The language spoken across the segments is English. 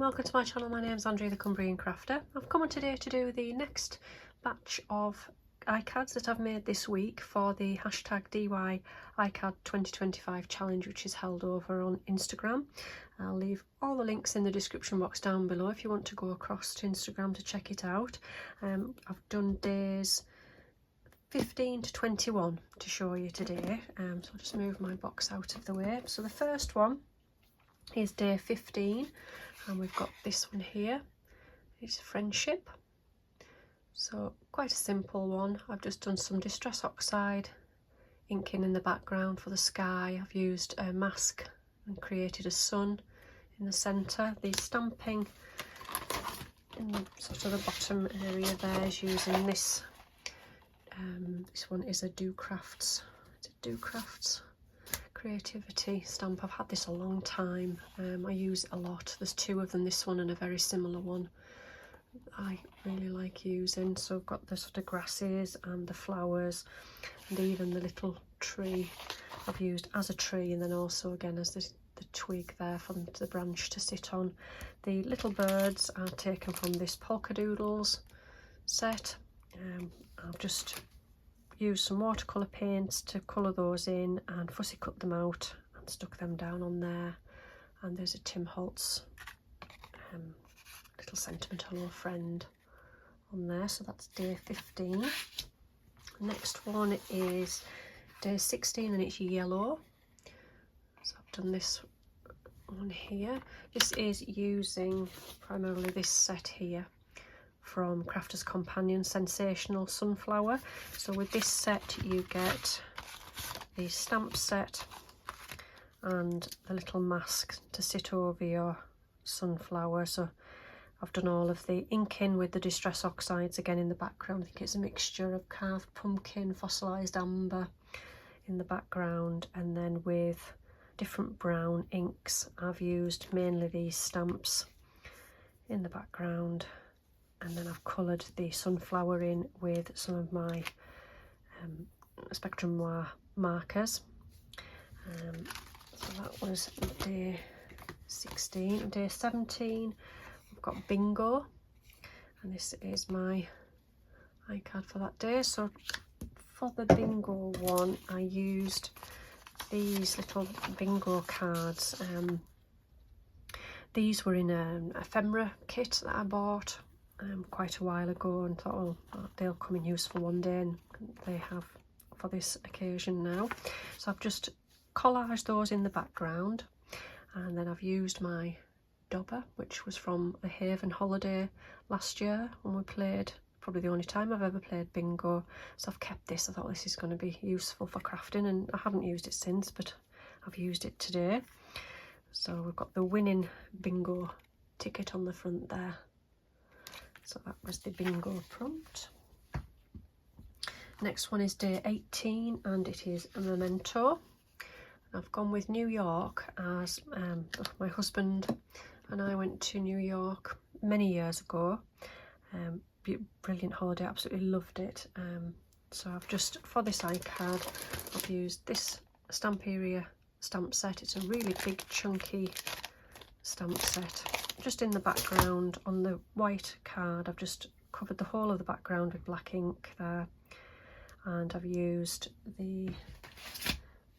welcome to my channel. My name's Andrea the Cumbrian Crafter. I've come on today to do the next batch of iCads that I've made this week for the hashtag DY iCad 2025 challenge, which is held over on Instagram. I'll leave all the links in the description box down below if you want to go across to Instagram to check it out. I've done days 15 to 21 to show you today, so I'll just move my box out of the way. So the first one is day 15, and we've got this one here. It's Friendship. So quite a simple one. I've just done some Distress Oxide inking in the background for the sky. I've used a mask and created a sun in the centre. The stamping in the sort of the bottom area there is using this. This one is a Do Crafts. It's a Do Crafts Creativity stamp. I've had this a long time. I use it a lot. There's two of them, this one and a very similar one I really like using. So I've got the sort of grasses and the flowers and even the little tree I've used as a tree, and then also again as the twig there for the branch to sit on. The little birds are taken from this Polka Doodles set. I've just used some watercolour paints to colour those in and fussy cut them out and stuck them down on there. And there's a Tim Holtz little sentiment hello friend on there. So that's day 15. Next one is day 16 and it's yellow. So I've done this one here. This is using primarily this set here from Crafter's Companion, Sensational Sunflower. So with this set you get the stamp set and the little mask to sit over your sunflower. So I've done all of the inking with the Distress Oxides again in the background. I think it's a mixture of carved pumpkin, fossilised amber in the background, and then with different brown inks I've used mainly these stamps in the background. And then I've coloured the sunflower in with some of my Spectrum Noir markers. So that was day 16. Day 17, we've got Bingo, and this is my iCad for that day. So for the Bingo one, I used these little Bingo cards. These were in an ephemera kit that I bought quite a while ago, and thought, oh, they'll come in useful one day, and they have for this occasion now. So I've just collaged those in the background, and then I've used my Dobber, which was from a Haven holiday last year when we played, probably the only time I've ever played Bingo. So I've kept this. I thought this is going to be useful for crafting, and I haven't used it since, but I've used it today. So we've got the winning Bingo ticket on the front there. So that was the Bingo prompt. Next one is day 18, and it is a memento. I've gone with New York as my husband and I went to New York many years ago. Brilliant holiday, absolutely loved it. So I've just, for this iCad, I've used this Stamp Area stamp set. It's a really big chunky stamp set. Just in the background on the white card, I've just covered the whole of the background with black ink there, and I've used the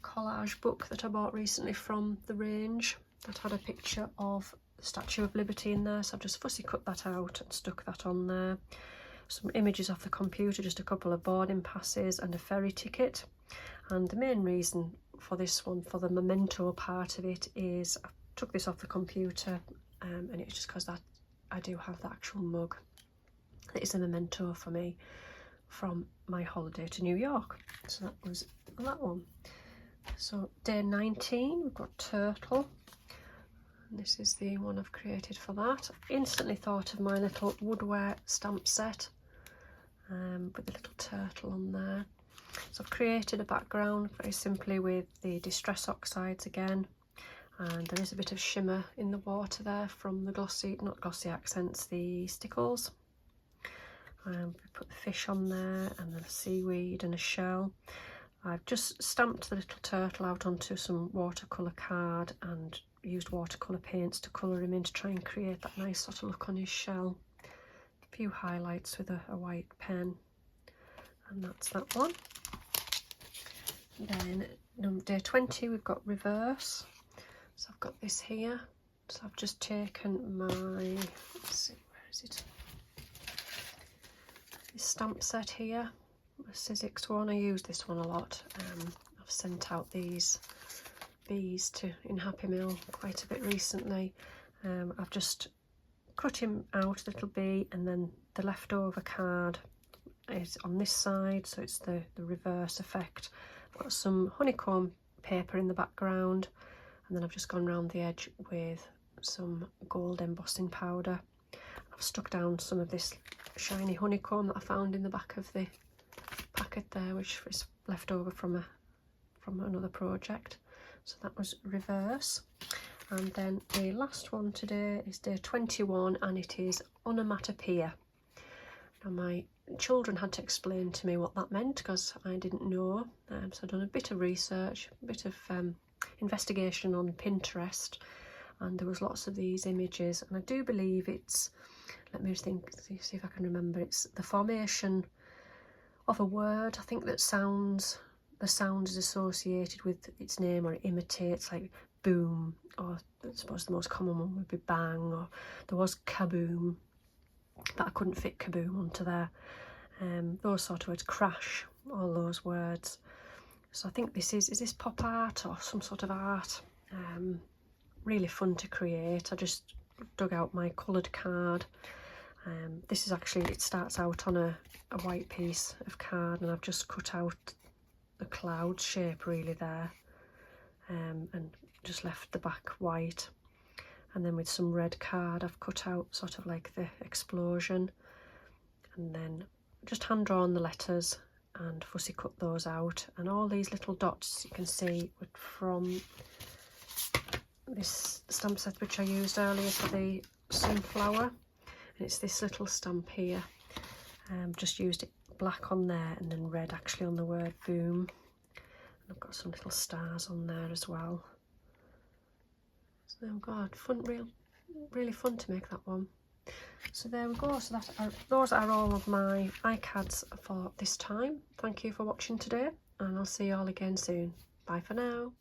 collage book that I bought recently from the range that had a picture of the Statue of Liberty in there. So I've just fussy cut that out and stuck that on there. Some images off the computer, just a couple of boarding passes and a ferry ticket. And the main reason for this one, for the memento part of it, is I took this off the computer, and it's just because that I do have the actual mug. It is a memento for me from my holiday to New York. So that was that one. So day 19, we've got Turtle. And this is the one I've created for that. I instantly thought of my little woodware stamp set with the little turtle on there. So I've created a background very simply with the Distress Oxides again. And there is a bit of shimmer in the water there from the glossy, not glossy accents, the stickles. We put the fish on there, and then a seaweed and a shell. I've just stamped the little turtle out onto some watercolour card and used watercolour paints to colour him in to try and create that nice sort of look on his shell. A few highlights with a white pen, and that's that one. Then day 20 we've got reverse. So I've got this here. So I've just taken my, let's see, where is it? This stamp set here, the Sizzix one. I use this one a lot. I've sent out these bees in Happy Meal quite a bit recently. I've just cut him out a little bee, and then the leftover card is on this side, so it's the reverse effect. I've got some honeycomb paper in the background, and then I've just gone round the edge with some gold embossing powder. I've stuck down some of this shiny honeycomb that I found in the back of the packet there, which is left over from another project. So that was reverse. And then the last one today is day 21, and it is onomatopoeia. Now my children had to explain to me what that meant because I didn't know. So I've done a bit of research, a bit of investigation on Pinterest, and there was lots of these images, and I do believe it's, let me think, see if I can remember, it's the formation of a word. I think that the sound is associated with its name, or it imitates, like boom, or I suppose the most common one would be bang, or there was kaboom, but I couldn't fit kaboom onto there. Those sort of words, crash, all those words. So I think is this pop art or some sort of art? Really fun to create. I just dug out my coloured card. This is actually, it starts out on a white piece of card, and I've just cut out the cloud shape really there, and just left the back white. And then with some red card I've cut out sort of like the explosion, and then just hand drawn the letters and fussy cut those out. And all these little dots you can see were from this stamp set which I used earlier for the sunflower, and it's this little stamp here. Just used it black on there and then red actually on the word boom, and I've got some little stars on there as well. So God, fun, really fun to make that one. So there we go. So those are all of my iCads for this time. Thank you for watching today, and I'll see you all again soon. Bye for now.